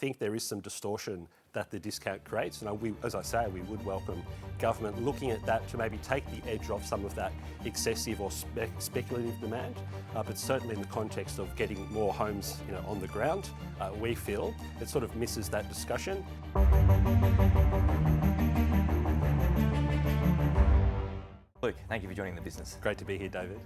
think there is some distortion that the discount creates. And as I say, we would welcome government looking at that to maybe take the edge off some of that excessive or speculative demand. But certainly in the context of getting more homes on the ground, we feel it sort of misses that discussion. Luke, thank you for joining the business. Great to be here, David.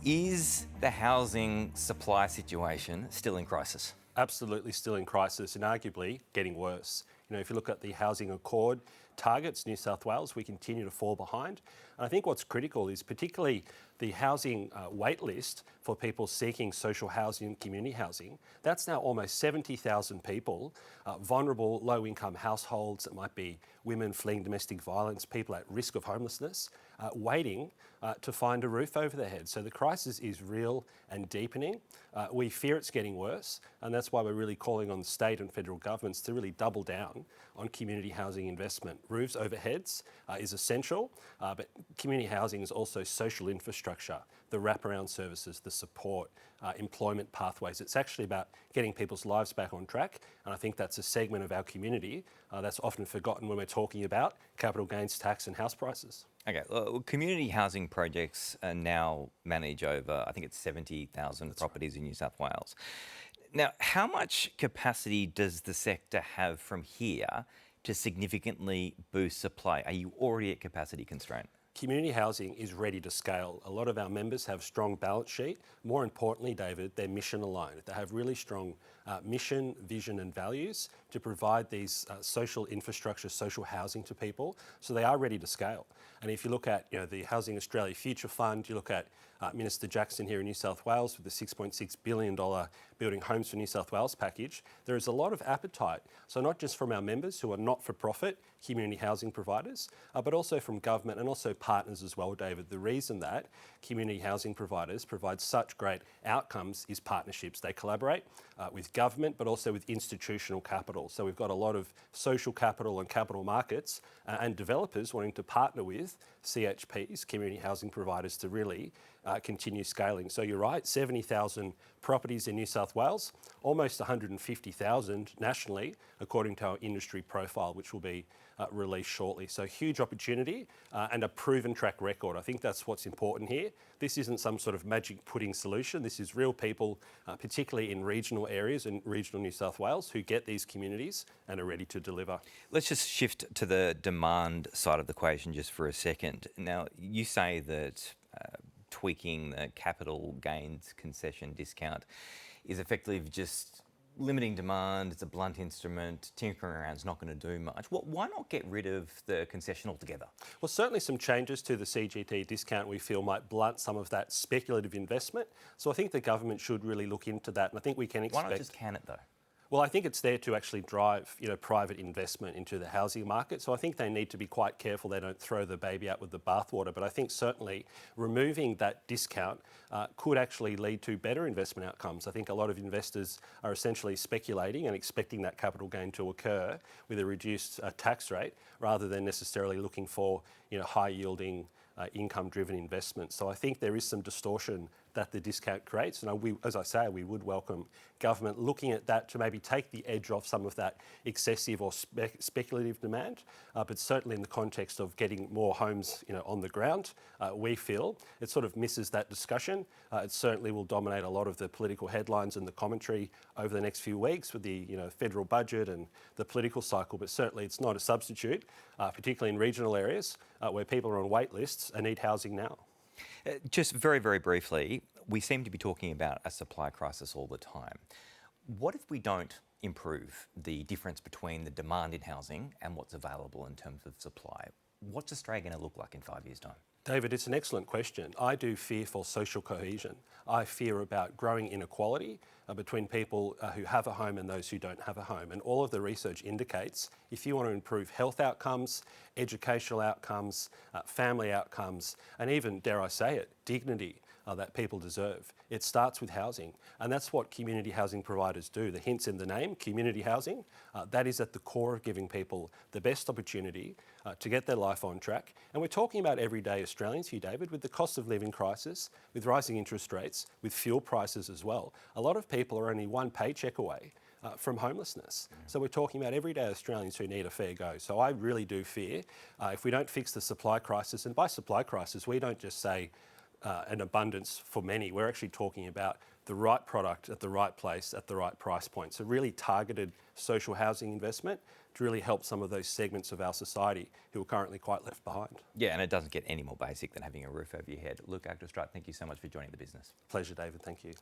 Is the housing supply situation still in crisis? Absolutely still in crisis and arguably getting worse. If you look at the Housing Accord targets, New South Wales, we continue to fall behind. And I think what's critical is particularly the housing wait list for people seeking social housing and community housing. That's now almost 70,000 people, vulnerable, low-income households. It might be women fleeing domestic violence, people at risk of homelessness, waiting to find a roof over their head. So the crisis is real and deepening. We fear it's getting worse, and that's why we're really calling on state and federal governments to really double down on community housing investment. Roofs over heads is essential, but community housing is also social infrastructure, the wraparound services, the support, employment pathways. It's actually about getting people's lives back on track, and I think that's a segment of our community that's often forgotten when we're talking about capital gains tax and house prices. Okay, community housing projects now manage over, I think it's 70,000 properties in New South Wales. Now, how much capacity does the sector have from here to significantly boost supply? Are you already at capacity constraint? Community housing is ready to scale. A lot of our members have strong balance sheet. More importantly, David, they're mission aligned. They have really strong mission, vision and values to provide these social infrastructure, social housing to people. So they are ready to scale. And if you look at the Housing Australia Future Fund, you look at Minister Jackson here in New South Wales with the $6.6 billion Building Homes for New South Wales package, there is a lot of appetite. So not just from our members who are not-for-profit community housing providers, but also from government and also partners as well, David. The reason that community housing providers provide such great outcomes is partnerships. They collaborate with government, but also with institutional capital. So we've got a lot of social capital and capital markets and developers wanting to partner with CHPs, community housing providers, to really continue scaling. So you're right, 70,000 properties in New South Wales, almost 150,000 nationally, according to our industry profile, which will be released shortly. So huge opportunity and a proven track record. I think that's what's important here. This isn't some sort of magic pudding solution. This is real people, particularly in regional areas in regional New South Wales, who get these communities and are ready to deliver. Let's just shift to the demand side of the equation just for a second. Now, you say that tweaking the capital gains concession discount is effectively just limiting demand. It's a blunt instrument. Tinkering around is not going to do much. Why not get rid of the concession altogether? Well, certainly some changes to the CGT discount we feel might blunt some of that speculative investment. So I think the government should really look into that, and I think we can expect... Why not just can it though? Well, I think it's there to actually drive, private investment into the housing market. So I think they need to be quite careful they don't throw the baby out with the bathwater. But I think certainly removing that discount could actually lead to better investment outcomes. I think a lot of investors are essentially speculating and expecting that capital gain to occur with a reduced tax rate rather than necessarily looking for, high-yielding income-driven investment. So I think there is some distortion that the discount creates. And as I say, we would welcome government looking at that to maybe take the edge off some of that excessive or speculative demand. But certainly in the context of getting more homes, on the ground, we feel it sort of misses that discussion. It certainly will dominate a lot of the political headlines and the commentary over the next few weeks with the federal budget and the political cycle. But certainly it's not a substitute, particularly in regional areas where people are on wait lists and need housing now. Just very, very briefly, we seem to be talking about a supply crisis all the time. What if we don't improve the difference between the demand in housing and what's available in terms of supply? What's Australia going to look like in 5 years' time? David, it's an excellent question. I do fear for social cohesion. I fear about growing inequality between people who have a home and those who don't have a home. And all of the research indicates if you want to improve health outcomes, educational outcomes, family outcomes, and even, dare I say it, dignity that people deserve, it starts with housing. And that's what community housing providers do. The hint's in the name, community housing. That is at the core of giving people the best opportunity to get their life on track. And we're talking about everyday Australians here, David, with the cost of living crisis, with rising interest rates, with fuel prices as well. A lot of people are only one paycheck away from homelessness. So we're talking about everyday Australians who need a fair go. So I really do fear if we don't fix the supply crisis, and by supply crisis, we don't just say an abundance for many. We're actually talking about the right product at the right place at the right price point. So really targeted social housing investment to really help some of those segments of our society who are currently quite left behind. Yeah, and it doesn't get any more basic than having a roof over your head. Luke Actostrut, thank you so much for joining the business. Pleasure, David. Thank you.